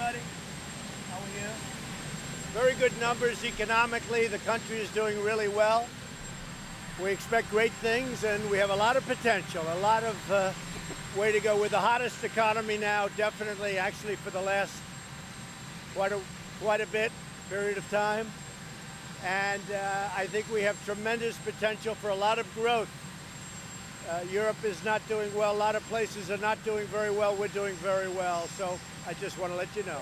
everybody. How are you? Very good numbers economically. The country is doing really well. We expect great things, and we have a lot of potential, a lot of way to go. We're the hottest economy now, definitely, actually, for the last quite a bit period of time. And I think we have tremendous potential for a lot of growth. Europe is not doing well. A lot of places are not doing very well. We're doing very well. So I just want to let you know.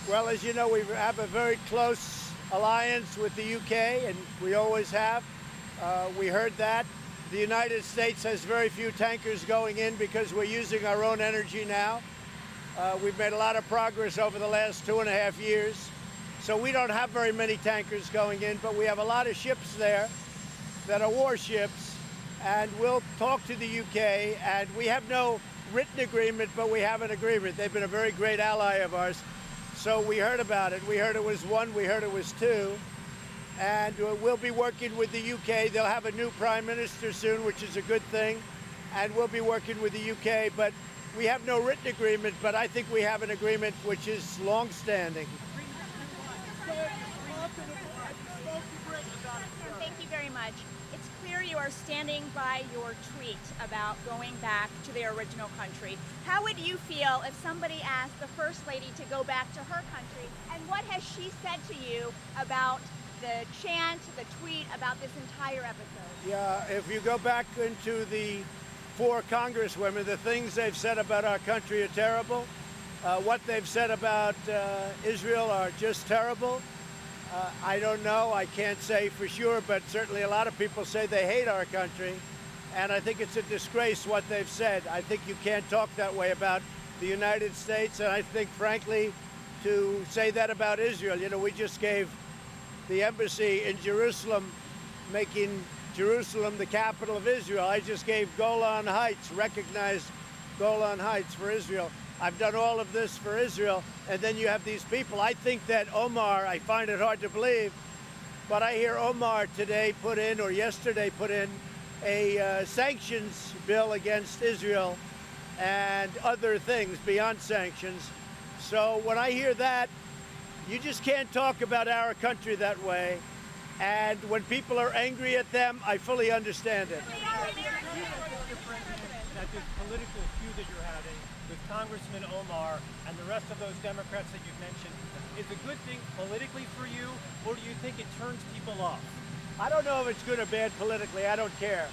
Well, as you know, we have a very close alliance with the UK, and we always have. We heard that. The United States has very few tankers going in because we're using our own energy now. We've made a lot of progress over the last 2.5 years. So we don't have very many tankers going in, but we have a lot of ships there that are warships, and we'll talk to the UK, and we have no written agreement, but we have an agreement. They've been a very great ally of ours. So we heard about it. We heard it was one, we heard it was two. And we'll be working with the UK. They'll have a new prime minister soon, which is a good thing. And we'll be working with the UK, but we have no written agreement, but I think we have an agreement which is long-standing. Thank you very much. It's clear you are standing by your tweet about going back to their original country. How would you feel if somebody asked the First Lady to go back to her country? And what has she said to you about the chant, the tweet, about this entire episode? Yeah, if you go back into the 4 congresswomen, the things they've said about our country are terrible. What they've said about Israel are just terrible. I don't know, I can't say for sure, but certainly a lot of people say they hate our country. And I think it's a disgrace what they've said. I think you can't talk that way about the United States. And I think, frankly, to say that about Israel, you know, we just gave the embassy in Jerusalem, making Jerusalem the capital of Israel. I just gave Golan Heights, recognized Golan Heights for Israel. I've done all of this for Israel, and then you have these people. I think that Omar, I find it hard to believe, but I hear Omar today put in, or yesterday put in, a sanctions bill against Israel and other things beyond sanctions. So when I hear that, you just can't talk about our country that way. And when people are angry at them, I fully understand it. That this political feud that you're having with Congressman Omar and the rest of those Democrats that you've mentioned is a good thing politically for you, or do you think it turns people off? I don't know if it's good or bad politically, I don't care.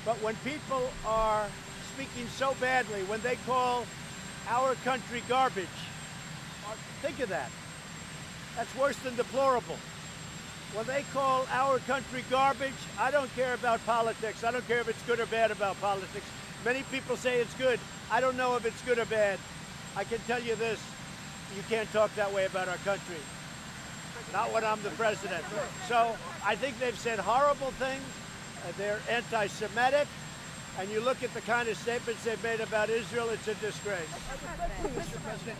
But when people are speaking so badly, when they call our country garbage, think of that. That's worse than deplorable. When they call our country garbage, I don't care about politics. I don't care if it's good or bad about politics. Many people say it's good. I don't know if it's good or bad. I can tell you this, you can't talk that way about our country. Not when I'm the president. So I think they've said horrible things. They're anti-Semitic. And you look at the kind of statements they've made about Israel, it's a disgrace. Mr. President,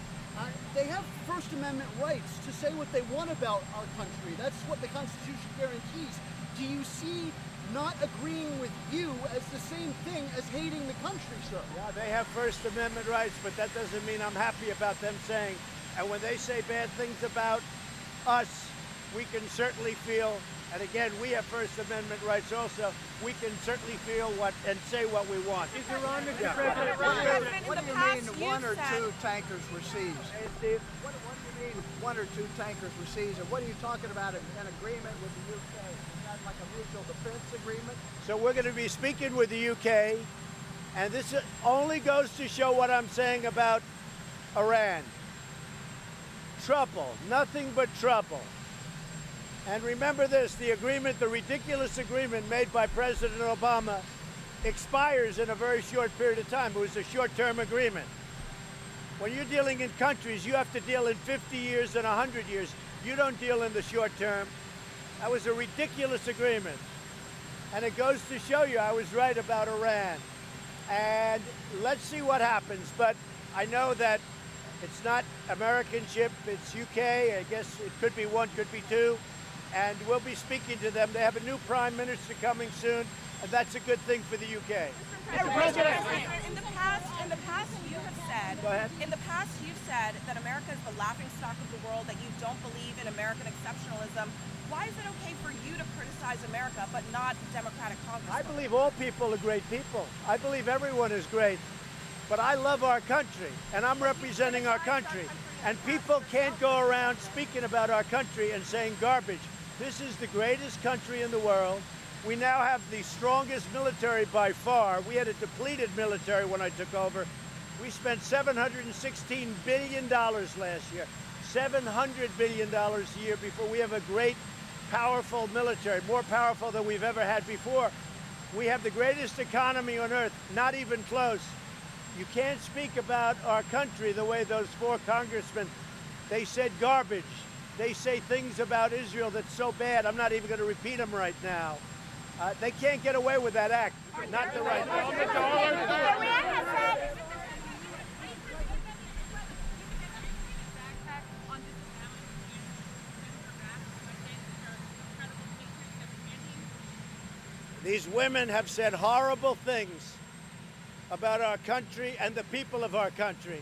they have First Amendment rights to say what they want about our country. That's what the Constitution guarantees. Do you see not agreeing with you as the same thing as hating the country, sir? Yeah, they have First Amendment rights, but that doesn't mean I'm happy about them saying. And when they say bad things about us, we can certainly feel, and again, we have First Amendment rights also, we can certainly feel what and say what we want. Is Iran the Yeah. What do you mean one or two tankers were seized? Hey, Steve. What do you mean one or two tankers were seized? And what are you talking about, an agreement with the UK? Is that like a mutual defense agreement? So we're going to be speaking with the UK, and this only goes to show what I'm saying about Iran. Trouble, nothing but trouble. And remember this, the agreement, the ridiculous agreement made by President Obama expires in a very short period of time. It was a short-term agreement. When you're dealing in countries, you have to deal in 50 years and 100 years. You don't deal in the short term. That was a ridiculous agreement. And it goes to show you I was right about Iran. And let's see what happens. But I know that It's not American ship, it's UK. I guess it could be one, could be two. And we'll be speaking to them. They have a new prime minister coming soon, and that's a good thing for the UK. Mr. President, in the past, you have said. Go ahead. In the past, you've said that America is the laughingstock of the world. That you don't believe in American exceptionalism. Why is it okay for you to criticize America but not Democratic Congress? I believe all people are great people. I believe everyone is great. But I love our country, and I'm representing our country. And people can't go around speaking about our country and saying garbage. This is the greatest country in the world. We now have the strongest military by far. We had a depleted military when I took over. We spent $716 billion last year. $700 billion a year before. We have a great, powerful military, more powerful than we've ever had before. We have the greatest economy on earth, not even close. You can't speak about our country the way those four congressmen, they said garbage. They say things about Israel that's so bad, I'm not even going to repeat them right now. They can't get away with that act. Not the right thing. These women have said horrible things about our country and the people of our country.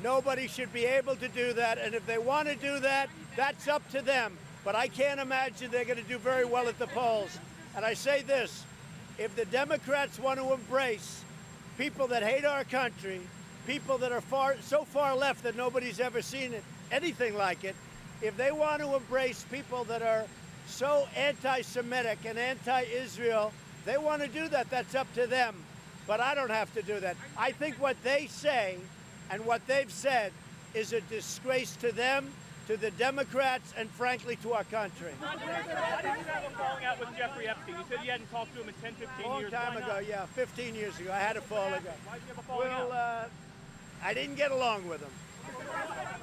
Nobody should be able to do that, and if they want to do that, that's up to them. But I can't imagine they're going to do very well at the polls. And I say this, if the Democrats want to embrace people that hate our country, people that are so far left that nobody's ever seen anything like it, if they want to embrace people that are so anti-Semitic and anti-Israel, they want to do that, that's up to them. But I don't have to do that. I think what they say and what they've said is a disgrace to them, to the Democrats, and frankly to our country. Why did you have a falling out with Jeffrey Epstein? You said you hadn't talked to him in 10, 15 Long years. time ago, yeah, 15 years ago. I had a fall ago. Why did you have a falling out? I didn't get along with him.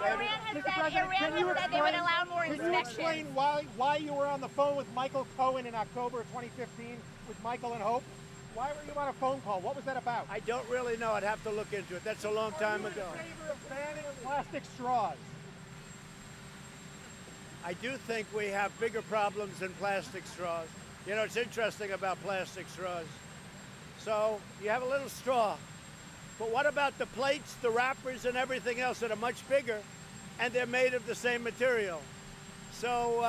Iran has said they would allow more Can you inspections. explain why you were on the phone with Michael Cohen in October of 2015 with Michael and Hope? Why were you on a phone call? What was that about? I don't really know. I'd have to look into it. That's a long time ago. Are you in favor of banning plastic straws? I do think we have bigger problems than plastic straws. You know, it's interesting about plastic straws. So you have a little straw. But what about the plates, the wrappers, and everything else that are much bigger, and they're made of the same material? So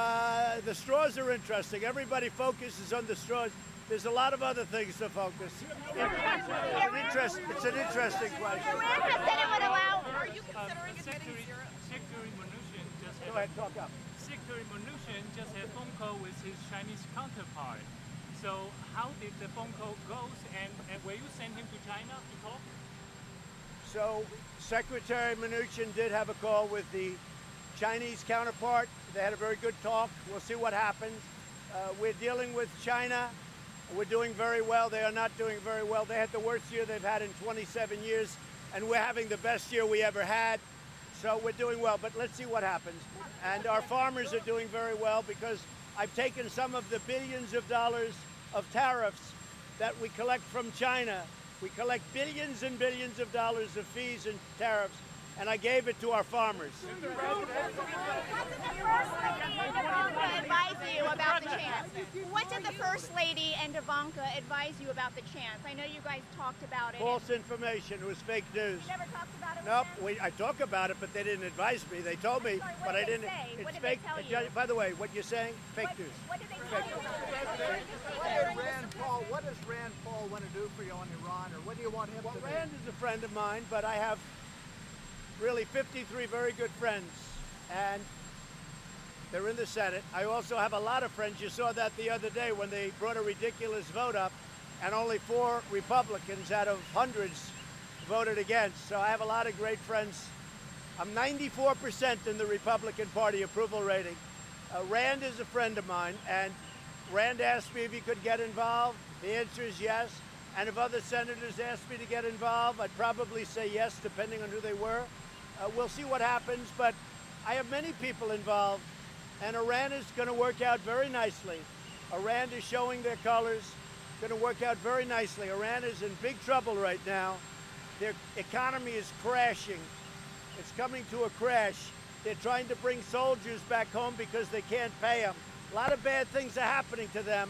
the straws are interesting. Everybody focuses on the straws. There's a lot of other things to focus. It's an interesting question. Iran has said it would allow. Are you considering admitting zero? Secretary Mnuchin just Go had ahead, talk up. Secretary Mnuchin just had a phone call with his Chinese counterpart. So how did the phone call go? And were you sent him to China to talk? So Secretary Mnuchin did have a call with the Chinese counterpart. They had a very good talk. We'll see what happens. We're dealing with China. We're doing very well. They are not doing very well. They had the worst year they've had in 27 years, and we're having the best year we ever had. So we're doing well, but let's see what happens. And our farmers are doing very well because I've taken some of the billions of dollars of tariffs that we collect from China. We collect billions and billions of dollars of fees and tariffs, and I gave it to our farmers. What did the First Lady and Ivanka advise you about the chance? What did the First Lady and Ivanka advise you about the chance? I know you guys talked about it. False information. It was fake news. You never talked about it Nope, with them? I talk about it, but they didn't advise me. They told me, Sorry, what but did I they didn't. say? It's What did fake. they tell you? By the way, what you're saying, fake news. What did they tell you? What does Rand Paul want to do for you on Iran, or what do you want him Well, to do? Rand is a friend of mine, but I have really 53 very good friends, and they're in the Senate. I also have a lot of friends. You saw that the other day when they brought a ridiculous vote up, and only 4 Republicans out of hundreds voted against. So I have a lot of great friends. I'm 94% in the Republican Party approval rating. Rand is a friend of mine, and Rand asked me if he could get involved. The answer is yes. And if other senators asked me to get involved, I'd probably say yes, depending on who they were. We'll see what happens, but I have many people involved, and Iran is going to work out very nicely. Iran is showing their colors, going to work out very nicely. Iran is in big trouble right now. Their economy is crashing. It's coming to a crash. They're trying to bring soldiers back home because they can't pay them. A lot of bad things are happening to them,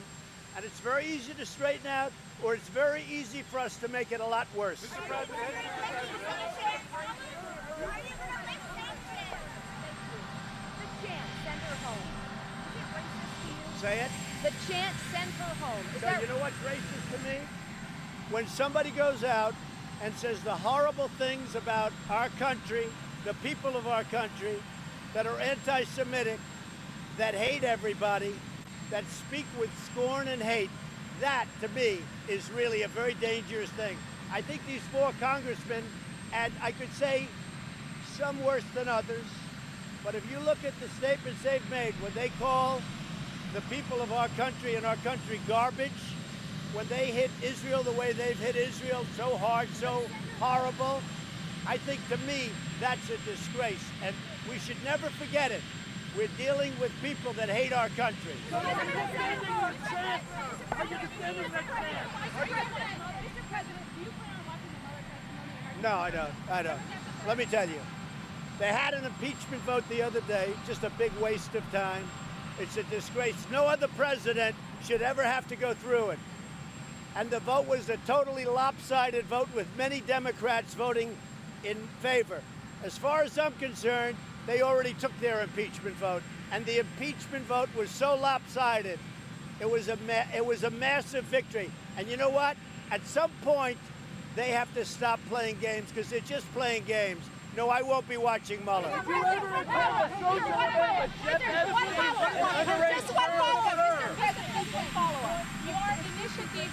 and it's very easy to straighten out, or it's very easy for us to make it a lot worse. Are you going to lift sanctions? The chant, send her home. Is it racist to you? Say it. The chant, send her home. Is So that you know what's racist to me? When somebody goes out and says the horrible things about our country, the people of our country, that are anti-Semitic, that hate everybody, that speak with scorn and hate, that to me is really a very dangerous thing. I think these 4 congressmen, and I could say some worse than others, but if you look at the statements they've made, when they call the people of our country and our country garbage, when they hit Israel the way they've hit Israel, so hard, so horrible, I think to me that's a disgrace, and we should never forget it. We're dealing with people that hate our country. No, I don't. Let me tell you. They had an impeachment vote the other day, just a big waste of time. It's a disgrace. No other president should ever have to go through it. And the vote was a totally lopsided vote with many Democrats voting in favor. As far as I'm concerned, they already took their impeachment vote. And the impeachment vote was so lopsided, it was a massive victory. And you know what? At some point, they have to stop playing games because they're just playing games. No, I won't be watching Mueller. Just one follow-up, Mr. President, just one follow-up. Your initiative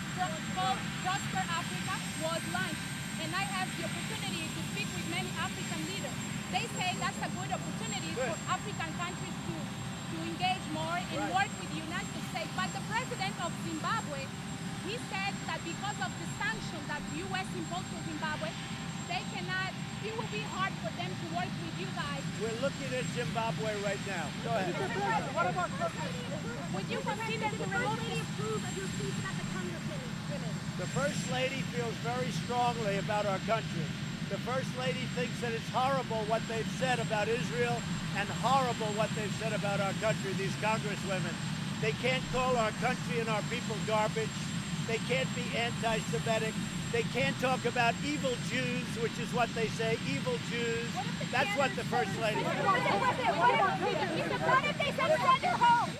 called Prosper Africa was launched, and I have the opportunity to speak with many African leaders. They say that's a good opportunity for African countries to engage more and work with the United States. But the president of Zimbabwe, he said that because of the sanctions that the U.S. imposed on Zimbabwe, they cannot, it will be hard for them to work with you guys. We're looking at Zimbabwe right now. Go ahead. Would you consider to remotely approve of your speech about the Congresswomen? The First Lady feels very strongly about our country. The First Lady thinks that it's horrible what they've said about Israel and horrible what they've said about our country, these Congresswomen. They can't call our country and our people garbage. They can't be anti-Semitic. They can't talk about evil Jews, which is what they say, evil Jews. That's what the First Lady said. What if they said send her home?